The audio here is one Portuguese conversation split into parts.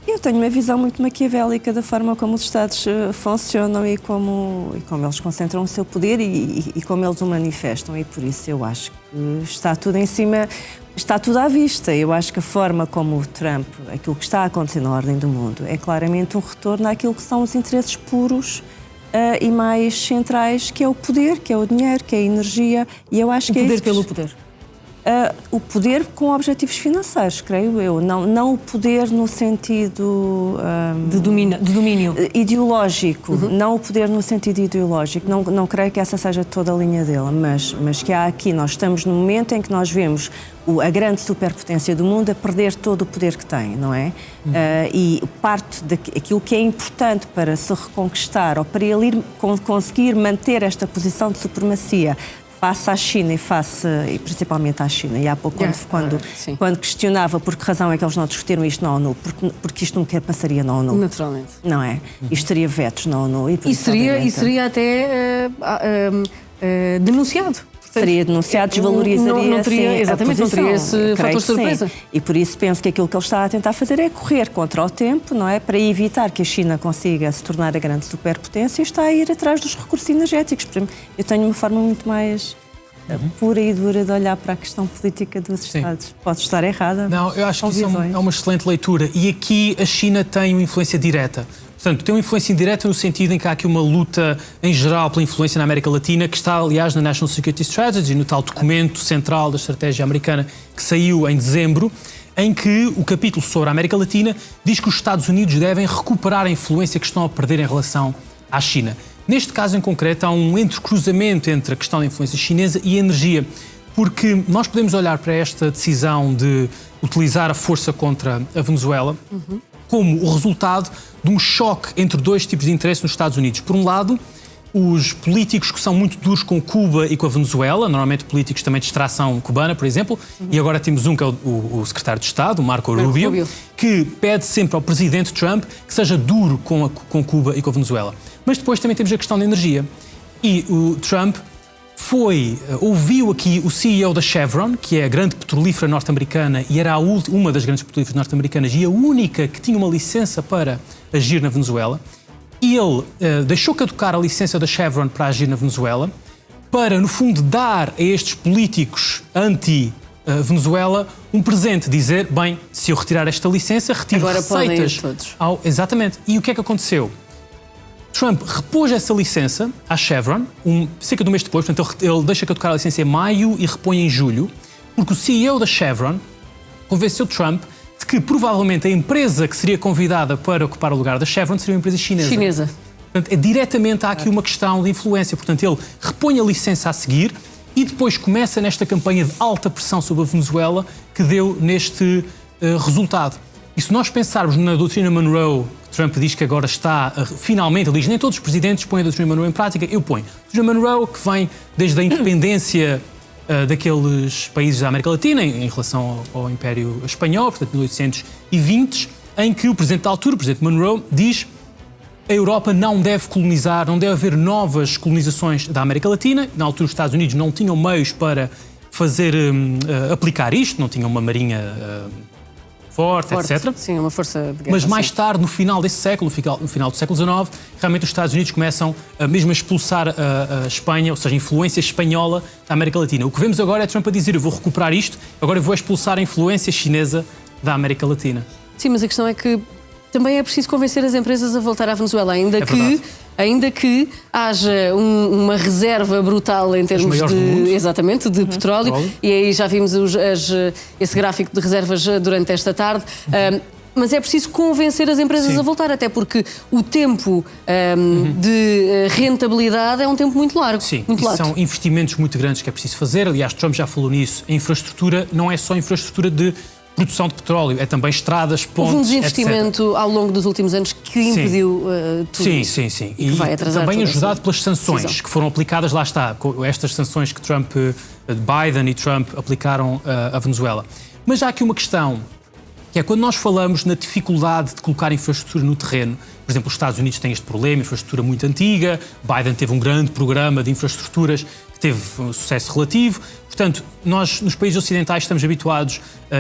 Eu tenho uma visão muito maquiavélica da forma como os Estados funcionam e como eles concentram o seu poder e como eles o manifestam. E por isso eu acho que está tudo em cima, está tudo à vista. Eu acho que a forma como o Trump, aquilo que está a acontecer na ordem do mundo, é claramente um retorno àquilo que são os interesses puros e mais centrais, que é o poder, que é o dinheiro, que é a energia. E eu acho que é isso. O poder pelo poder. O poder com objetivos financeiros, creio eu. Não o poder no sentido... de domínio. Ideológico. Não o poder no sentido ideológico. Não creio que essa seja toda a linha dele. Mas que há aqui, nós estamos no momento em que nós vemos a grande superpotência do mundo a perder todo o poder que tem, não é? E parte daquilo que é importante para se reconquistar ou para ele conseguir manter esta posição de supremacia face à China e principalmente à China. E há pouco, quando questionava por que razão é que eles não discutiram isto na ONU, porque isto nunca passaria na ONU. Naturalmente. Não é? Isto teria vetos na ONU. E seria até denunciado. Seria denunciado, desvalorizaria não teria, exatamente, não teria esse fator surpresa. E por isso penso que aquilo que ele está a tentar fazer é correr contra o tempo, não é? Para evitar que a China consiga se tornar a grande superpotência e está a ir atrás dos recursos energéticos. Eu tenho uma forma muito mais pura e dura de olhar para a questão política dos Estados. Pode estar errada. Não, eu acho que isso é uma excelente leitura. E aqui a China tem uma influência direta. Portanto, tem uma influência indireta no sentido em que há aqui uma luta em geral pela influência na América Latina, que está, aliás, na National Security Strategy, no tal documento central da estratégia americana que saiu em dezembro, em que o capítulo sobre a América Latina diz que os Estados Unidos devem recuperar a influência que estão a perder em relação à China. Neste caso em concreto, há um entrecruzamento entre a questão da influência chinesa e a energia, porque nós podemos olhar para esta decisão de utilizar a força contra a Venezuela como o resultado de um choque entre dois tipos de interesse nos Estados Unidos. Por um lado, os políticos que são muito duros com Cuba e com a Venezuela, normalmente políticos também de extração cubana, por exemplo, e agora temos um que é o secretário de Estado, o Marco Rubio, que pede sempre ao presidente Trump que seja duro com Cuba e com a Venezuela. Mas depois também temos a questão da energia. E o Trump ouviu aqui o CEO da Chevron, que é a grande petrolífera norte-americana e era uma das grandes petrolíferas norte-americanas e a única que tinha uma licença para agir na Venezuela. E ele deixou caducar a licença da Chevron para agir na Venezuela para, no fundo, dar a estes políticos anti-Venezuela um presente, dizer, bem, se eu retirar esta licença, retiro agora receitas. podem ir todos. Exatamente. E o que é que aconteceu? Trump repôs essa licença à Chevron, cerca de um mês depois, portanto ele deixa caducar a licença em maio e repõe em julho, porque o CEO da Chevron convenceu Trump de que provavelmente a empresa que seria convidada para ocupar o lugar da Chevron seria uma empresa chinesa. Portanto, diretamente há aqui uma questão de influência. Portanto, ele repõe a licença a seguir e depois começa nesta campanha de alta pressão sobre a Venezuela que deu neste resultado. E se nós pensarmos na doutrina Monroe, Trump diz que agora está, finalmente, ele diz, nem todos os presidentes põem a doutrina Monroe em prática, eu ponho. A doutrina Monroe, que vem desde a independência daqueles países da América Latina, em relação ao Império Espanhol, portanto, 1820, em que o presidente da altura, o presidente Monroe, diz que a Europa não deve colonizar, não deve haver novas colonizações da América Latina. Na altura, os Estados Unidos não tinham meios para aplicar isto, não tinham uma marinha forte, etc. Sim, uma força de guerra. Mas mais tarde, no final desse século, no final do século XIX, realmente os Estados Unidos começam mesmo a expulsar a Espanha, ou seja, a influência espanhola da América Latina. O que vemos agora é Trump a dizer, eu vou recuperar isto, agora eu vou expulsar a influência chinesa da América Latina. Sim, mas a questão é que também é preciso convencer as empresas a voltar à Venezuela, ainda que haja uma reserva brutal em termos de petróleo. E aí já vimos esse gráfico de reservas durante esta tarde. Mas é preciso convencer as empresas a voltar, até porque o tempo de rentabilidade é um tempo muito largo. Sim, são investimentos muito grandes que é preciso fazer. Aliás, Trump já falou nisso. A infraestrutura não é só infraestrutura de produção de petróleo, é também estradas, pontes, houve um desinvestimento etc. ao longo dos últimos anos que impediu tudo isso. Sim. E que vai atrasar também ajudado pelas sanções que foram aplicadas, lá está, estas sanções que Biden e Trump aplicaram à Venezuela. Mas há aqui uma questão, que é quando nós falamos na dificuldade de colocar infraestrutura no terreno. Por exemplo, os Estados Unidos têm este problema, infraestrutura muito antiga, Biden teve um grande programa de infraestruturas que teve um sucesso relativo. Portanto, nós, nos países ocidentais, estamos habituados a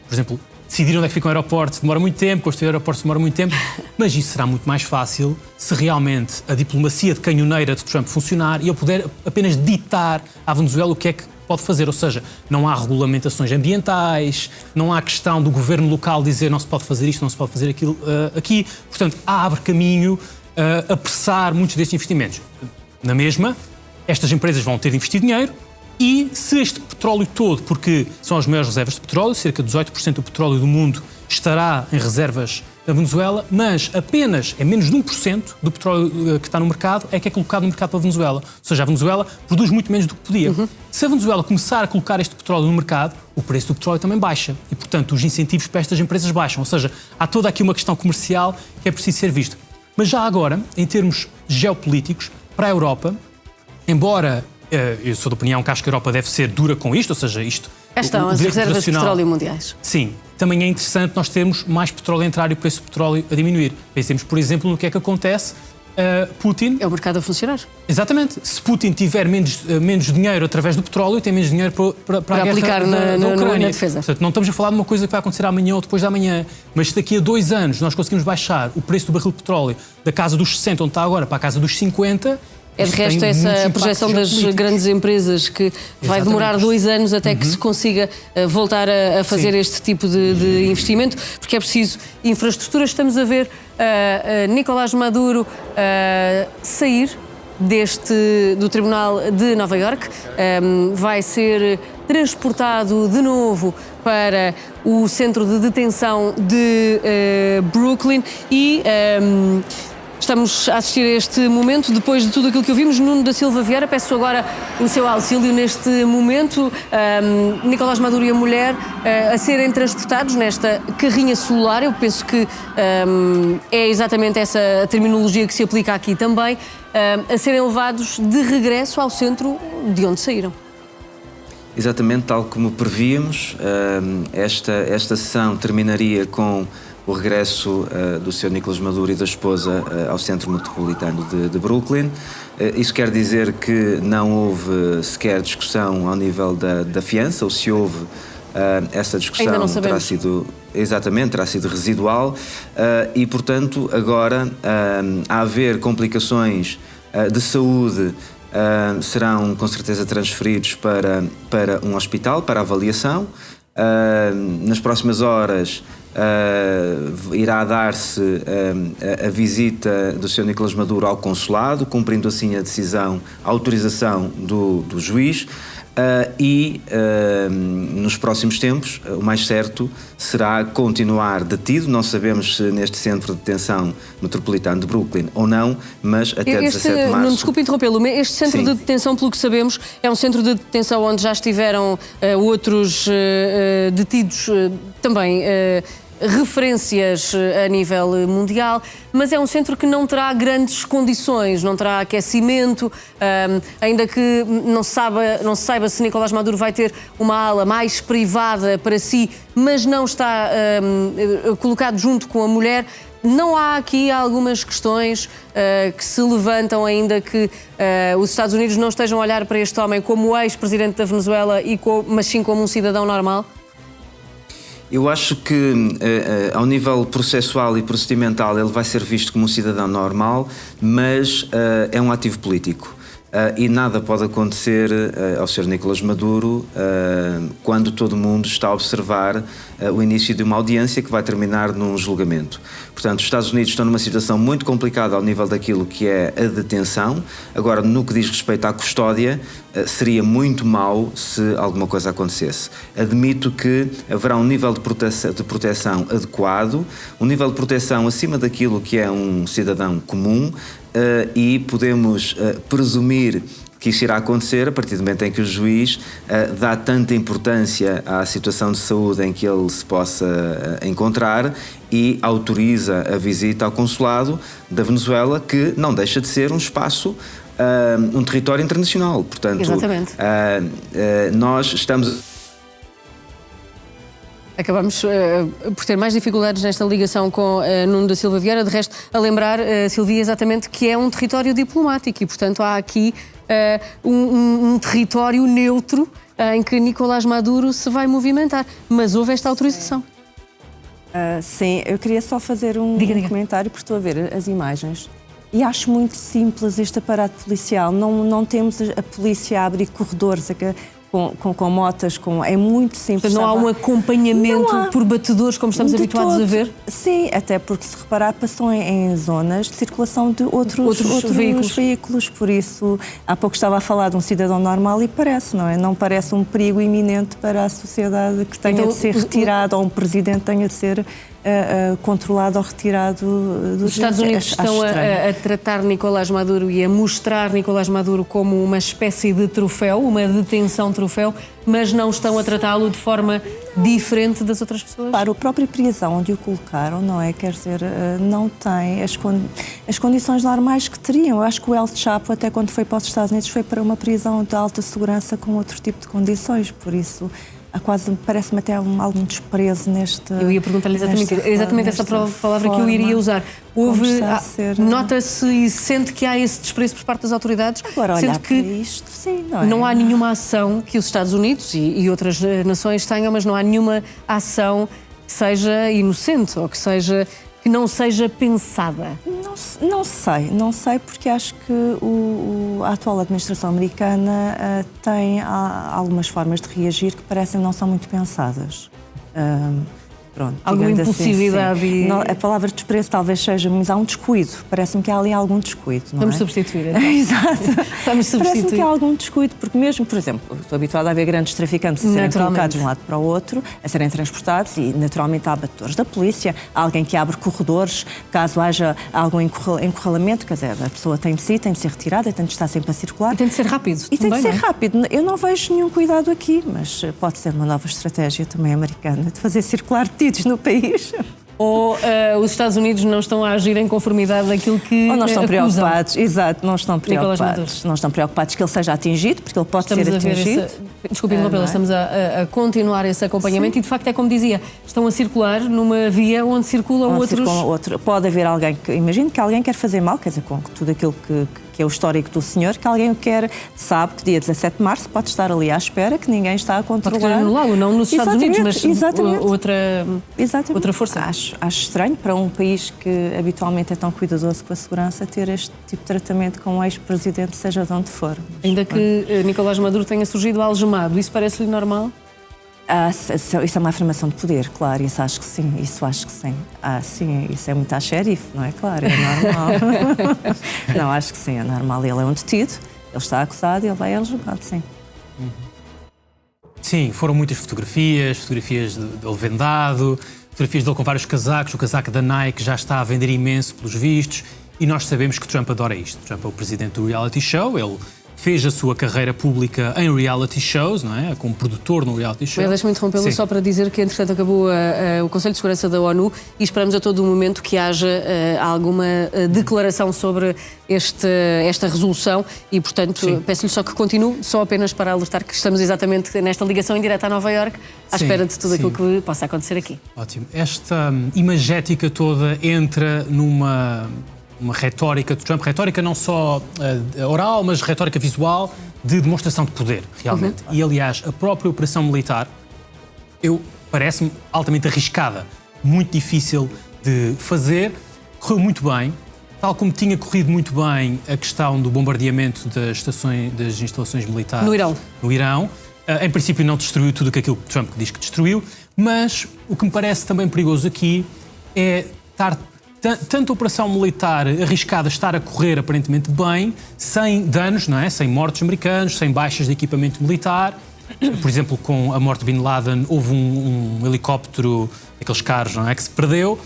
por exemplo, decidir onde é que fica um aeroporto demora muito tempo, construir aeroportos demora muito tempo, mas isso será muito mais fácil se realmente a diplomacia de canhoneira de Trump funcionar e ele puder apenas ditar à Venezuela o que é que pode fazer, ou seja, não há regulamentações ambientais, não há questão do governo local dizer não se pode fazer isto, não se pode fazer aquilo aqui, portanto, abre caminho a apressar muitos destes investimentos. Na mesma, estas empresas vão ter de investir dinheiro e se este petróleo todo, porque são as maiores reservas de petróleo, cerca de 18% do petróleo do mundo estará em reservas da Venezuela, mas apenas é menos de 1% do petróleo que está no mercado é que é colocado no mercado para a Venezuela. Ou seja, a Venezuela produz muito menos do que podia. Se a Venezuela começar a colocar este petróleo no mercado, o preço do petróleo também baixa e, portanto, os incentivos para estas empresas baixam. Ou seja, há toda aqui uma questão comercial que é preciso ser vista. Mas já agora, em termos geopolíticos, para a Europa, embora eu sou da opinião que acho que a Europa deve ser dura com isto, ou seja, isto... Cá estão as reservas de petróleo mundiais. Sim, também é interessante nós termos mais petróleo a entrar e o preço do petróleo a diminuir. Pensemos, por exemplo, no que é que acontece. Putin... É o mercado a funcionar. Exatamente. Se Putin tiver menos dinheiro através do petróleo, tem menos dinheiro para a guerra aplicar da Ucrânia. Na defesa. Portanto, não estamos a falar de uma coisa que vai acontecer amanhã ou depois de amanhã, mas se daqui a 2 anos nós conseguimos baixar o preço do barril de petróleo da casa dos 60, onde está agora, para a casa dos 50... É de resto essa projeção das grandes empresas que vai demorar 2 anos até que se consiga voltar a fazer este tipo de investimento, porque é preciso infraestrutura. Estamos a ver Nicolás Maduro sair do Tribunal de Nova Iorque, vai ser transportado de novo para o centro de detenção de Brooklyn e... Estamos a assistir a este momento, depois de tudo aquilo que ouvimos. Nuno da Silva Vieira, peço agora o seu auxílio neste momento. Nicolás Maduro e a mulher a serem transportados nesta carrinha celular. Eu penso que é exatamente essa a terminologia que se aplica aqui também, a serem levados de regresso ao centro de onde saíram. Exatamente, tal como prevíamos, esta sessão terminaria com o regresso do Sr. Nicolás Maduro e da esposa ao Centro Metropolitano de Brooklyn. Isso quer dizer que não houve sequer discussão ao nível da fiança, ou se houve essa discussão terá sido residual e, portanto, agora a haver complicações de saúde serão com certeza transferidos para um hospital, para avaliação. Nas próximas horas irá dar-se a visita do Sr. Nicolás Maduro ao consulado, cumprindo assim a decisão, a autorização do juiz. Nos próximos tempos, o mais certo será continuar detido. Não sabemos se neste centro de detenção metropolitano de Brooklyn ou não, mas até 17 de março... Não, desculpe interrompê-lo, este centro de detenção, pelo que sabemos, é um centro de detenção onde já estiveram outros detidos também... referências a nível mundial, mas é um centro que não terá grandes condições, não terá aquecimento, ainda que não se saiba se Nicolás Maduro vai ter uma ala mais privada para si, mas não está colocado junto com a mulher. Não há aqui algumas questões que se levantam ainda que os Estados Unidos não estejam a olhar para este homem como o ex-presidente da Venezuela, mas sim como um cidadão normal? Eu acho que, ao nível processual e procedimental, ele vai ser visto como um cidadão normal, mas é um ativo político. E nada pode acontecer ao Sr. Nicolás Maduro quando todo mundo está a observar o início de uma audiência que vai terminar num julgamento. Portanto, os Estados Unidos estão numa situação muito complicada ao nível daquilo que é a detenção. Agora, no que diz respeito à custódia, seria muito mau se alguma coisa acontecesse. Admito que haverá um nível de proteção adequado, um nível de proteção acima daquilo que é um cidadão comum, e podemos presumir que isso irá acontecer a partir do momento em que o juiz dá tanta importância à situação de saúde em que ele se possa encontrar e autoriza a visita ao consulado da Venezuela, que não deixa de ser um espaço, um território internacional. Portanto, nós estamos... Acabamos por ter mais dificuldades nesta ligação com Nuno da Silva Vieira. De resto, a lembrar, Silvia, exatamente que é um território diplomático e, portanto, há aqui um território neutro em que Nicolás Maduro se vai movimentar. Mas houve esta autorização. Sim, eu queria só fazer um comentário, porque estou a ver as imagens e acho muito simples este aparato policial. Não temos a polícia a abrir corredores com motas, é muito simples. Não há um acompanhamento por batedores como estamos habituados a ver? Sim, até porque, se reparar, passam em zonas de circulação de outros veículos. Por isso, há pouco estava a falar de um cidadão normal e parece, não é? Não parece um perigo iminente para a sociedade que tenha de ser retirado, ou um presidente tenha de ser controlado ou retirado dos Estados Unidos estão a tratar Nicolás Maduro e a mostrar Nicolás Maduro como uma espécie de troféu, uma detenção troféu, mas não estão a tratá-lo de forma diferente das outras pessoas? Claro, a própria prisão onde o colocaram, não é? Quer dizer, não tem as condições normais que teriam. Eu acho que o El Chapo, até quando foi para os Estados Unidos, foi para uma prisão de alta segurança com outro tipo de condições, por isso parece-me até algum desprezo neste... Eu ia perguntar-lhe exatamente essa palavra que eu iria usar. Nota-se e sente que há esse desprezo por parte das autoridades? Agora, olhar para isto, sim, não é? Não há nenhuma ação que os Estados Unidos e outras nações tenham, mas não há nenhuma ação que seja inocente ou que não seja pensada. Não sei, porque acho que a atual administração americana tem algumas formas de reagir que parecem não são muito pensadas. Pronto, alguma impulsividade assim, não, a palavra desprezo talvez seja, mas há um descuido. Parece-me que há ali algum descuido, não Vamos substituir, então. Exato. Vamos substituir. Parece-me que há algum descuido, porque mesmo, por exemplo, estou habituada a ver grandes traficantes a serem colocados de um lado para o outro, a serem transportados, e naturalmente há batedores da polícia, há alguém que abre corredores, caso haja algum encurralamento, quer dizer, a pessoa tem de ser retirada, tem de estar sempre a circular. E tem de ser rápido. E tem de ser rápido. Eu não vejo nenhum cuidado aqui, mas pode ser uma nova estratégia também americana de fazer circular no país. Ou os Estados Unidos não estão a agir em conformidade daquilo que ou não estão acusam. Preocupados, exato, não estão preocupados. Não estão preocupados que ele seja atingido, porque ele pode ser atingido. Desculpe, estamos a continuar esse acompanhamento. Sim. E de facto é como dizia, estão a circular numa via onde circulam outros... Pode haver alguém que, imagino que alguém quer fazer mal, quer dizer, com tudo aquilo que é o histórico do senhor, que alguém o quer, sabe que dia 17 de março pode estar ali à espera, que ninguém está a controlar. Pode querer anulá-lo, não nos Estados Unidos, mas outra força. Acho estranho para um país que habitualmente é tão cuidadoso com a segurança ter este tipo de tratamento com um ex-presidente, seja de onde for. Ainda que Nicolás Maduro tenha surgido algemado, isso parece-lhe normal? Isso é uma afirmação de poder, claro, isso acho que sim. Sim, isso é muito à xerife, não é? Claro, é normal. Não, acho que sim, é normal. Ele é um detido, ele está acusado e ele vai algemado, sim. Sim, foram muitas fotografias dele vendado, fotografias dele com vários casacos, o casaco da Nike já está a vender imenso pelos vistos, e nós sabemos que Trump adora isto. Trump é o presidente do reality show, ele fez a sua carreira pública em reality shows, não é? Como produtor no reality show. Deixa-me interrompê-lo só para dizer que, entretanto, acabou o Conselho de Segurança da ONU e esperamos a todo momento que haja alguma declaração sobre esta resolução e, portanto, peço-lhe só que continue, só apenas para alertar que estamos exatamente nesta ligação em direto a Nova Iorque, à espera de tudo aquilo que possa acontecer aqui. Ótimo. Esta imagética toda entra numa retórica de Trump, retórica não só oral, mas retórica visual de demonstração de poder, realmente. E, aliás, a própria operação militar, parece-me altamente arriscada, muito difícil de fazer, correu muito bem, tal como tinha corrido muito bem a questão do bombardeamento das instalações militares no Irão. Em princípio não destruiu tudo aquilo que Trump diz que destruiu, mas o que me parece também perigoso aqui é estar tanto a operação militar arriscada estar a correr aparentemente bem, sem danos, não é? Sem mortos americanos, sem baixas de equipamento militar. Por exemplo, com a morte de Bin Laden, houve um helicóptero, aqueles carros, não é? Que se perdeu.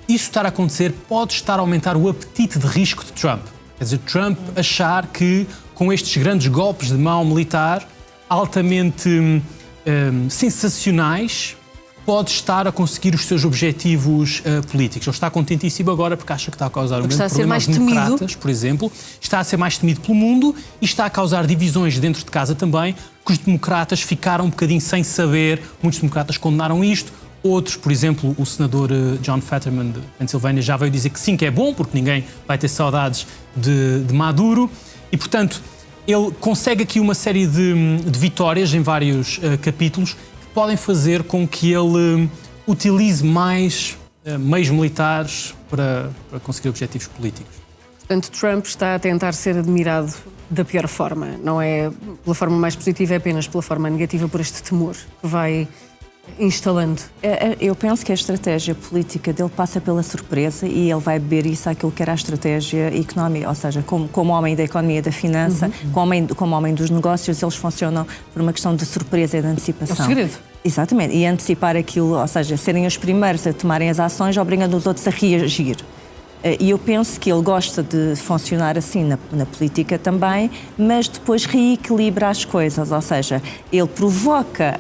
Isso estar a acontecer pode estar a aumentar o apetite de risco de Trump. Quer dizer, Trump achar que com estes grandes golpes de mão militar, altamente sensacionais, pode estar a conseguir os seus objetivos políticos. Ele está contentíssimo agora porque acha que está a causar um grande problema aos democratas, por exemplo. Está a ser mais temido pelo mundo e está a causar divisões dentro de casa também, porque os democratas ficaram um bocadinho sem saber. Muitos democratas condenaram isto. Outros, por exemplo, o senador John Fetterman de Pensilvânia já veio dizer que sim, que é bom, porque ninguém vai ter saudades de Maduro. E, portanto, ele consegue aqui uma série de vitórias em vários capítulos, podem fazer com que ele utilize mais meios militares para conseguir objetivos políticos. Portanto, Trump está a tentar ser admirado da pior forma. Não é pela forma mais positiva, é apenas pela forma negativa, por este temor que vai instalando. Eu penso que a estratégia política dele passa pela surpresa e ele vai beber isso àquilo que era a estratégia económica, ou seja, como homem da economia e da finança, como homem dos negócios, eles funcionam por uma questão de surpresa e de antecipação. É o segredo. Exatamente, e antecipar aquilo, ou seja, serem os primeiros a tomarem as ações, obrigando os outros a reagir. E eu penso que ele gosta de funcionar assim na política também, mas depois reequilibra as coisas, ou seja, ele provoca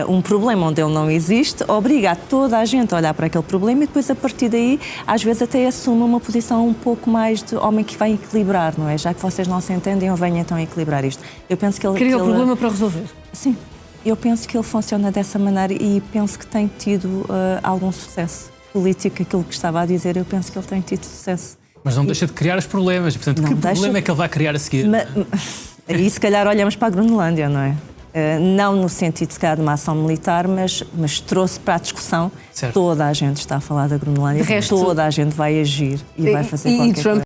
um problema onde ele não existe, obriga a toda a gente a olhar para aquele problema e depois a partir daí, às vezes até assume uma posição um pouco mais de homem que vai equilibrar, não é? Já que vocês não se entendem, eu venho então equilibrar isto. Eu penso que ele... Cria o problema para resolver. Sim, eu penso que ele funciona dessa maneira e penso que tem tido algum sucesso político, aquilo que estava a dizer, eu penso que ele tem tido sucesso. Mas não deixa de criar os problemas. Portanto, que problema é que ele vai criar a seguir? E se calhar olhamos para a Groenlândia, não é? Não no sentido, se calhar, de uma ação militar, mas trouxe para a discussão. Certo. Toda a gente está a falar da Groenlândia, toda a gente vai agir e vai fazer qualquer coisa.